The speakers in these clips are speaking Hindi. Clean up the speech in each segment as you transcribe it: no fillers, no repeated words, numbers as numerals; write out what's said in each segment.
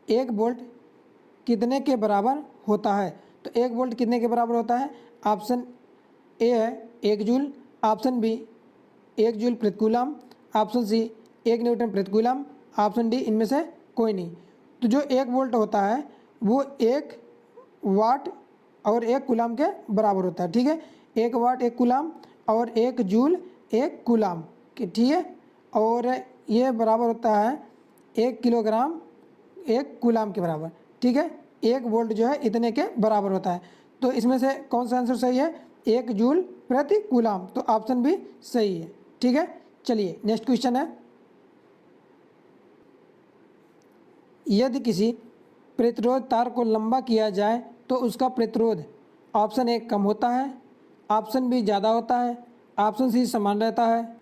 1 वोल्ट कितने के बराबर होता है? तो 1 वोल्ट कितने के बराबर होता है? ऑप्शन ए है 1 जूल, ऑप्शन बी 1 जूल प्रति कूलम, ऑप्शन सी 1 न्यूटन प्रति कूलम, ऑप्शन डी इनमें से कोई नहीं। तो जो 1 वोल्ट होता है वो 1 वाट और 1 कूलम के बराबर होता है। ठीक है, 1 वाट 1 कूलम और 1 जूल 1 कूलम के, ठीक है, और ये बराबर होता है 1 किलोग्राम 1 कूलम के बराबर। ठीक है, 1 वोल्ट जो है इतने के बराबर होता है। तो इसमें से कौन सा आंसर सही है? 1 जूल प्रति कूलम, तो ऑप्शन भी सही है। ठीक है, चलिए नेक्स्ट क्वेश्चन है, यदि किसी प्रतिरोध तार को लंबा किया जाए तो उसका प्रतिरोध ऑप्शन ए कम होता है, ऑप्शन बी ज़्यादा होता है, ऑप्शन सी समान रहता है,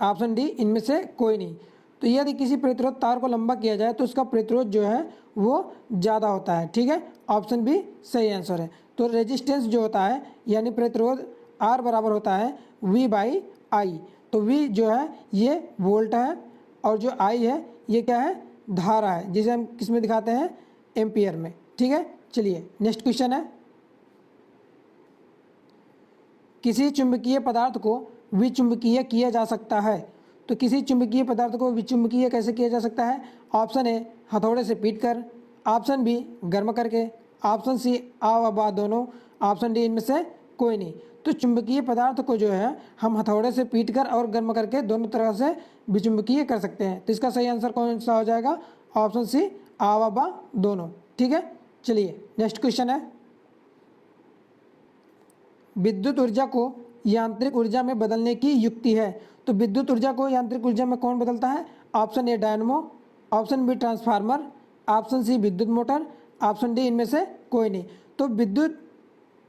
ऑप्शन डी इनमें से कोई नहीं। तो यदि किसी प्रतिरोध तार को लंबा किया जाए तो उसका प्रतिरोध जो है वो ज़्यादा होता है। ठीक है, ऑप्शन बी सही आंसर है। तो रेजिस्टेंस जो होता है यानी प्रतिरोध आर बराबर होता है वी बाई आई। तो वी जो है ये वोल्ट है और जो आई है ये क्या है? धारा है, जिसे हम किस में दिखाते हैं? एम्पियर में। ठीक है, चलिए नेक्स्ट क्वेश्चन है, किसी चुंबकीय पदार्थ को विचुंबकीय किया जा सकता है। तो किसी चुंबकीय पदार्थ को विचुंबकीय कैसे किया जा सकता है? ऑप्शन ए हथौड़े से पीटकर, ऑप्शन बी गर्म करके, ऑप्शन सी आ व बा दोनों, ऑप्शन डी इनमें से कोई नहीं। तो चुंबकीय पदार्थ को जो है हम हथौड़े से पीटकर और गर्म करके दोनों तरह से विचुंबकीय कर सकते हैं। तो इसका सही आंसर कौन सा हो जाएगा? ऑप्शन सी आ व बा दोनों। ठीक है, चलिए नेक्स्ट क्वेश्चन है, विद्युत ऊर्जा को यांत्रिक ऊर्जा में बदलने की युक्ति है। तो विद्युत ऊर्जा को यांत्रिक ऊर्जा में कौन बदलता है? Option A dynamo, option B transformer, option C विद्युत मोटर, ऑप्शन डी इनमें से कोई नहीं। तो विद्युत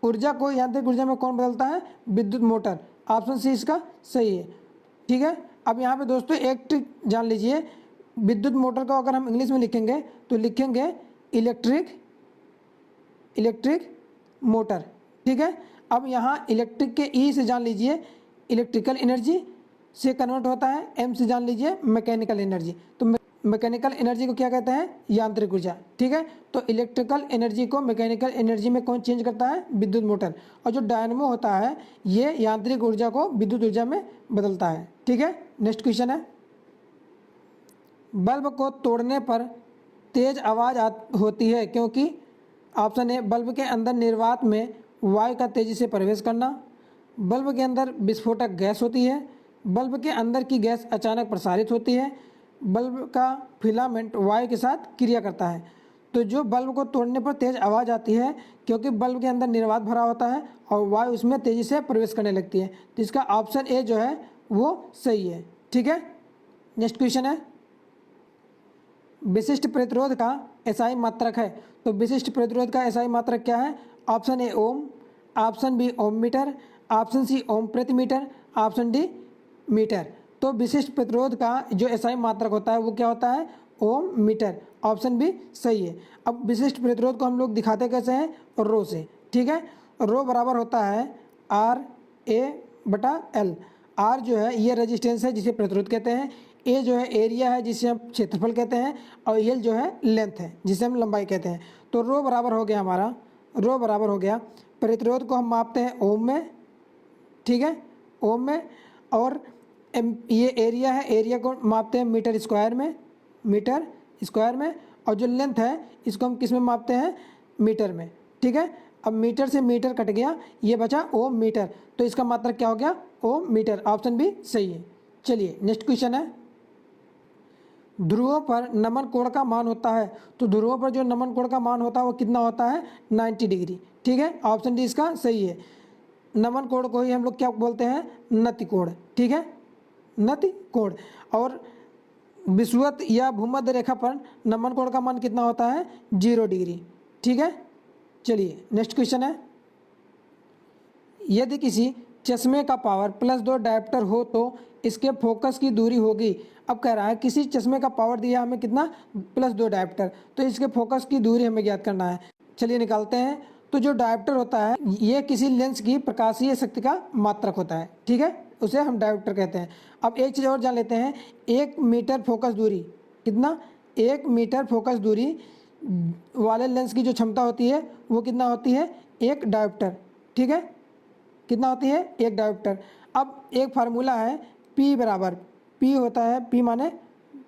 ऊर्जा को यांत्रिक ऊर्जा में कौन बदलता है? विद्युत मोटर, ऑप्शन सी इसका सही है। ठीक है, अब यहाँ पे दोस्तों एक ट्रिक जान लीजिए, विद्युत मोटर को अगर हम इंग्लिश में लिखेंगे तो लिखेंगे इलेक्ट्रिक मोटर। ठीक है, अब यहाँ इलेक्ट्रिक के ई से जान लीजिए इलेक्ट्रिकल एनर्जी से कन्वर्ट होता है, एम से जान लीजिए मैकेनिकल एनर्जी। तो मैकेनिकल एनर्जी को क्या कहते हैं? यांत्रिक ऊर्जा। ठीक है, तो इलेक्ट्रिकल एनर्जी को मैकेनिकल एनर्जी में कौन चेंज करता है? विद्युत मोटर। और जो डायनमो होता है ये यांत्रिक ऊर्जा को विद्युत ऊर्जा में बदलता है। ठीक है, नेक्स्ट क्वेश्चन है, बल्ब को तोड़ने पर तेज आवाज़ होती है क्योंकि ऑप्शन ए बल्ब के अंदर निर्वात में वायु का तेजी से प्रवेश करना, बल्ब के अंदर विस्फोटक गैस होती है, बल्ब के अंदर की गैस अचानक प्रसारित होती है, बल्ब का फिलामेंट वायु के साथ क्रिया करता है। तो जो बल्ब को तोड़ने पर तेज आवाज़ आती है क्योंकि बल्ब के अंदर निर्वात भरा होता है और वायु उसमें तेज़ी से प्रवेश करने लगती है। तो इसका ऑप्शन ए जो है वो सही है। ठीक है, नेक्स्ट क्वेश्चन है, विशिष्ट प्रतिरोध का एसआई मात्रक है। तो विशिष्ट प्रतिरोध का एसआई मात्रक क्या है? Option A ohm, option B ohm metre, option C ohm प्रति मीटर, ऑप्शन डी मीटर। तो विशिष्ट प्रतिरोध का जो एसआई मात्रक होता है वो क्या होता है? ओम मीटर, ऑप्शन बी सही है। अब विशिष्ट प्रतिरोध को हम लोग दिखाते कैसे हैं? रो से। ठीक है, रो बराबर होता है आर ए बटा एल। आर जो है ये रेजिस्टेंस है जिसे प्रतिरोध कहते हैं, ए जो है एरिया है जिसे हम क्षेत्रफल कहते हैं, और एल जो है लेंथ है जिसे हम लंबाई कहते हैं। तो रो बराबर हो गया हमारा, रो बराबर हो गया, प्रतिरोध को हम मापते हैं ओम में। ठीक है, ओम में, और ये एरिया है, एरिया को मापते हैं मीटर स्क्वायर में, मीटर स्क्वायर में, और जो लेंथ है इसको हम किस में मापते हैं? मीटर में। ठीक है, अब मीटर से मीटर कट गया, ये बचा ओम मीटर, तो इसका मात्रक क्या हो गया? ओम मीटर, ऑप्शन भी सही है। चलिए नेक्स्ट क्वेश्चन है, ध्रुवों पर नमन कोण का मान होता है। तो ध्रुवों पर जो नमन कोण का मान होता है वो कितना होता है? 90 डिग्री। ठीक है, ऑप्शन डी इसका सही है। नमन कोण को ही हम लोग क्या बोलते हैं? नति कोण। ठीक है, नति कोण। और विषुवत या भूमध्य रेखा पर नमन कोण का मान कितना होता है? 0 डिग्री। ठीक है, चलिए नेक्स्ट क्वेश्चन है, यदि किसी चश्मे का पावर +2 डायोप्टर हो तो इसके फोकस की दूरी होगी। अब कह रहा है किसी चश्मे का पावर दिया हमें कितना? +2 डायोप्टर, तो इसके फोकस की दूरी हमें ज्ञात करना है। चलिए निकालते हैं। तो जो डायोप्टर होता है ये किसी लेंस की प्रकाशीय शक्ति का मात्रक होता है। ठीक है, उसे हम डायोप्टर कहते हैं। अब एक चीज़ और जान लेते हैं, 1 मीटर फोकस दूरी कितना? 1 मीटर फोकस दूरी वाले लेंस की जो क्षमता होती है वो कितना होती है, एक डायोप्टर। ठीक है, कितना होती है, एक डायोप्टर। अब एक फार्मूला है P बराबर, P होता है, P माने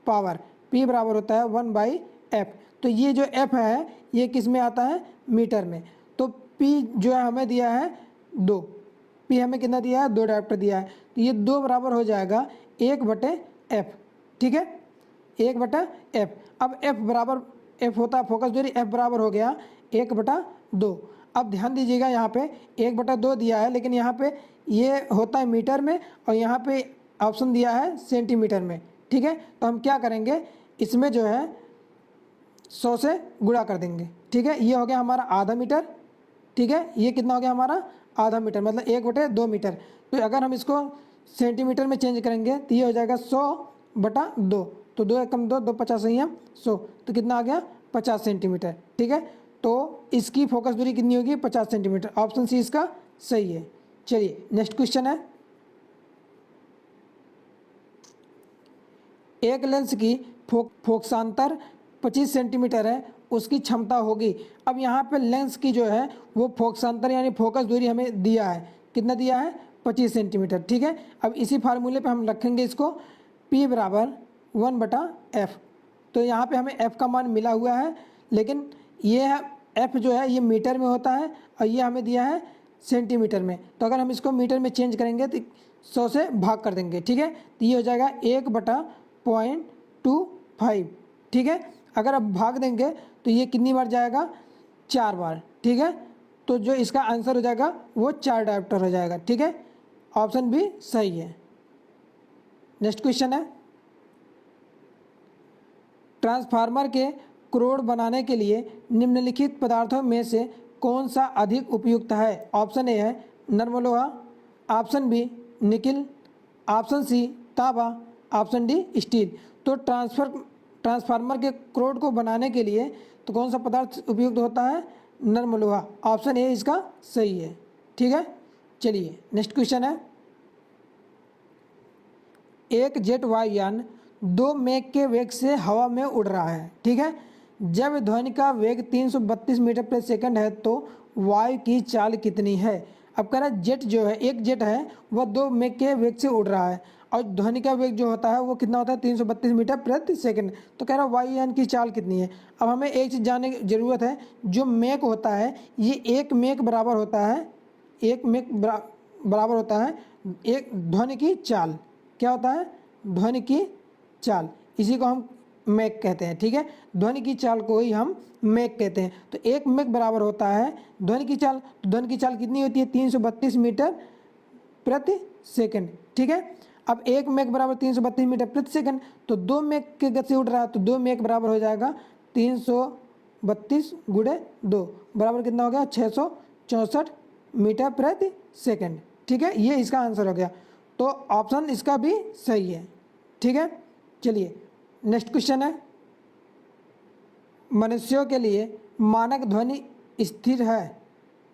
पावर, P बराबर होता है 1/f। तो ये जो f है ये किस में आता है, मीटर में। तो P जो है हमें दिया है 2, P हमें कितना दिया है, 2 डायोप्टर दिया है। तो ये 2 बराबर हो जाएगा 1/f। ठीक है, 1/f। अब f बराबर, f होता है फोकस दूरी, f बराबर हो गया 1/2। अब ध्यान दीजिएगा यहाँ पे 1/2 दिया है, लेकिन यहाँ पे ये होता है मीटर में और यहाँ पे ऑप्शन दिया है सेंटीमीटर में। ठीक है, तो हम क्या करेंगे, इसमें जो है 100 से गुणा कर देंगे। ठीक है, ये हो गया हमारा आधा मीटर। ठीक है, ये कितना हो गया हमारा, आधा मीटर, मतलब 1/2 मीटर। तो अगर हम इसको सेंटीमीटर में चेंज करेंगे तो ये हो जाएगा 100/2। तो 2 एकम 2, 2 50 सही है 100, तो कितना आ गया 50 सेंटीमीटर। ठीक है, तो इसकी फोकस दूरी कितनी होगी, 50 सेंटीमीटर। ऑप्शन सी इसका सही है। चलिए नेक्स्ट क्वेश्चन है, एक लेंस की फोकसांतर 25 सेंटीमीटर है, उसकी क्षमता होगी। अब यहाँ पे लेंस की जो है वो फोकसांतर यानी फोकस दूरी हमें दिया है, कितना दिया है, 25 सेंटीमीटर। ठीक है, अब इसी फार्मूले पे हम रखेंगे इसको, P बराबर 1/f। तो यहाँ पे हमें f का मान मिला हुआ है, लेकिन ये है f जो है ये मीटर में होता है और ये हमें दिया है सेंटीमीटर में। तो अगर हम इसको मीटर में चेंज करेंगे तो 100 से भाग कर देंगे। ठीक है, तो ये हो जाएगा 1/0.25। ठीक है, अगर अब भाग देंगे तो ये कितनी बार जाएगा, 4 बार। ठीक है, तो जो इसका आंसर हो जाएगा वो 4 डायोप्टर हो जाएगा। ठीक है, ऑप्शन भी सही है। नेक्स्ट क्वेश्चन है, ट्रांसफार्मर के क्रोड बनाने के लिए निम्नलिखित पदार्थों में से कौन सा अधिक उपयुक्त है। ऑप्शन ए है नर्म लोहा, option B nickel, option C तांबा, ऑप्शन डी स्टील। तो ट्रांसफार्मर के क्रोड को बनाने के लिए तो कौन सा पदार्थ उपयुक्त होता है, नर्म लोहा। ऑप्शन ए इसका सही है। ठीक है, चलिए नेक्स्ट क्वेश्चन है, एक जेट वायुयान 2 मैक के वेग से हवा में उड़ रहा है। ठीक है, जब ध्वनि का वेग 332 मीटर प्रति सेकंड है तो वायु की चाल कितनी है। अब कह रहा है जेट जो है, एक जेट है वह 2 मैक के वेग से उड़ रहा है और ध्वनि का वेग जो होता है वो कितना होता है, 332 मीटर प्रति सेकंड। तो कह रहा है वायुयान की चाल कितनी है। अब हमें एक चीज़ जानने की ज़रूरत है, जो मैक होता है ये 1 मैक बराबर होता है, 1 मैक बराबर होता है एक ध्वनि की चाल। क्या होता है, ध्वनि की चाल, इसी को हम मैक कहते हैं। ठीक है, ध्वनि की चाल को ही हम मैक कहते हैं। तो 1 मैक बराबर होता है ध्वनि की चाल। तो ध्वनि की चाल कितनी होती है, 332 मीटर प्रति सेकंड। ठीक है, अब 1 मैक बराबर 332 मीटर प्रति सेकंड, तो 2 मैक के गति से उड़ रहा है तो 2 मैक बराबर हो जाएगा 332 गुणे 2 बराबर कितना हो गया, 664 मीटर प्रति सेकंड। ठीक है, ये इसका आंसर हो गया। तो ऑप्शन इसका भी सही है। ठीक है, चलिए नेक्स्ट क्वेश्चन है, मनुष्यों के लिए मानक ध्वनि स्थिर है।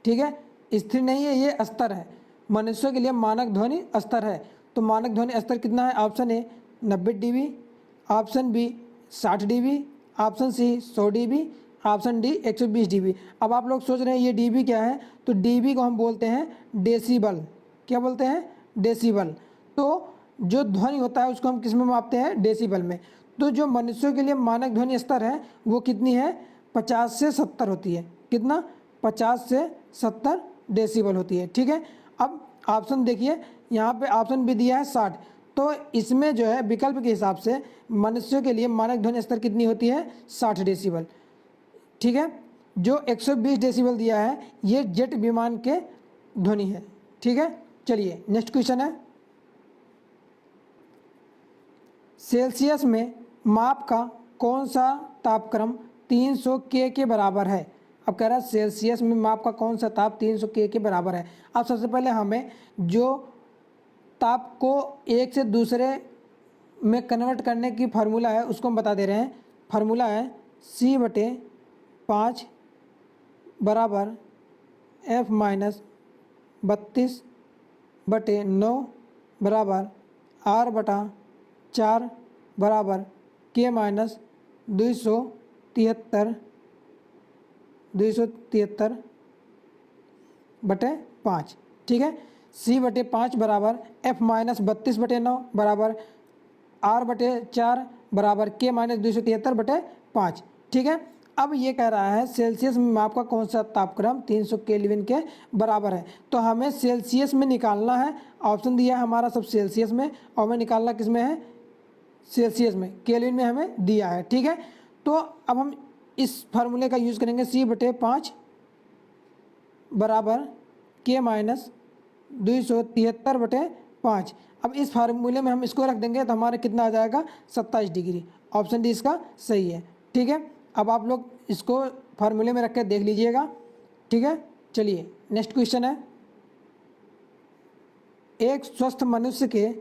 ठीक है, स्थिर नहीं है, ये स्तर है। मनुष्यों के लिए मानक ध्वनि स्तर है। तो मानक ध्वनि स्तर कितना है, option A 90 dB, option B 60 dB, option C 100 dB, option D 120 dB। अब आप लोग सोच रहे हैं ये dB क्या है, तो dB को हम बोलते हैं डेसिबल। क्या बोलते हैं, डेसिबल। तो जो ध्वनि होता है उसको हम किस में मापते हैं, डेसिबल में। तो जो मनुष्यों के लिए मानक ध्वनि स्तर है वो कितनी है, 50 से 70 होती है। कितना, 50 से 70 डेसिबल होती है। ठीक है, अब ऑप्शन देखिए, यहाँ पे ऑप्शन भी दिया है 60। तो इसमें जो है विकल्प के हिसाब से मनुष्यों के लिए मानक ध्वनि स्तर कितनी होती है, 60 डेसिबल। ठीक है, जो 120 डेसिबल दिया है ये जेट विमान के ध्वनि है। ठीक है, चलिए नेक्स्ट क्वेश्चन है, सेल्सियस में माप का कौन सा तापक्रम 300 के बराबर है। अब कह रहा है सेल्सियस में माप का कौन सा ताप 300 के बराबर है। अब सबसे पहले हमें जो ताप को एक से दूसरे में कन्वर्ट करने की फार्मूला है उसको हम बता दे रहे हैं। फार्मूला है C/5 बराबर F-32/9 बराबर R/4 बराबर K-273 273/5, ठीक है। C/5 बराबर F-32/9 बराबर R/4 बराबर K-273/5, ठीक है। अब ये कह रहा है सेल्सियस में माप का कौन सा तापक्रम 300 केल्विन के बराबर है। तो हमें सेल्सियस में निकालना है, ऑप्शन दिया है हमारा सब सेल्सियस में, और हमें निकालना किस में है, सेल्सियस में, केल्विन में हमें दिया है, ठीक है। तो अब हम इस फार्मूले का यूज़ करेंगे, C/5 बराबर K-273/5। अब इस फार्मूले में हम इसको रख देंगे तो हमारा कितना आ जाएगा, 27 डिग्री। ऑप्शन डी इसका सही है, ठीक है। अब आप लोग इसको फार्मूले में रख के देख लीजिएगा, ठीक है। चलिए नेक्स्ट क्वेश्चन है, एक स्वस्थ मनुष्य के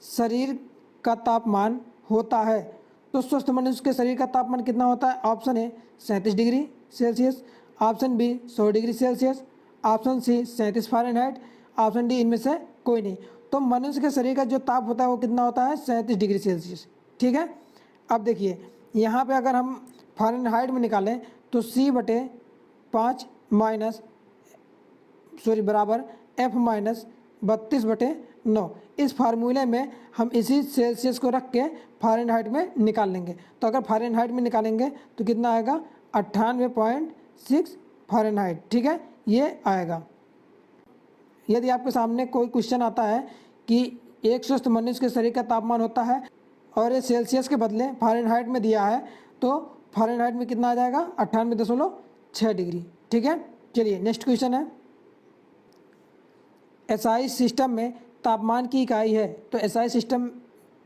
शरीर का तापमान होता है, तो स्वस्थ मनुष्य के शरीर का तापमान कितना होता है। Option A 37 degree Celsius, option B 100 degree Celsius, option C 37 Fahrenheit, option D इनमें से कोई नहीं। तो मनुष्य के शरीर का जो ताप होता है वो कितना होता है, 37 डिग्री सेल्सियस, ठीक है। अब देखिए यहाँ पे अगर हम फ़ारेनहाइट में निकालें तो C/5 बराबर F-32/9। इस फार्मूले में हम इसी सेल्सियस को रख के फ़ारेनहाइट में निकाल लेंगे। तो अगर फ़ारेनहाइट में निकालेंगे तो कितना आएगा, 98.6 फ़ारेनहाइट, ठीक है, ये आएगा। यदि आपके सामने कोई क्वेश्चन आता है कि एक स्वस्थ मनुष्य के शरीर का तापमान होता है और ये सेल्सियस के बदले फ़ारेनहाइट में दिया है, तो फ़ारेनहाइट में कितना आ जाएगा, 98.6 डिग्री, ठीक है। चलिए नेक्स्ट क्वेश्चन है, एसआई सिस्टम में तापमान की इकाई है, तो एसआई सिस्टम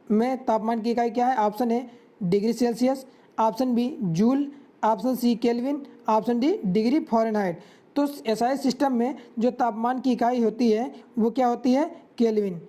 में तापमान की इकाई क्या है। Option A degree Celsius, option B joule, option C kelvin, option D degree Fahrenheit. तो एसआई सिस्टम में जो तापमान की इकाई होती है वो क्या होती है, केल्विन।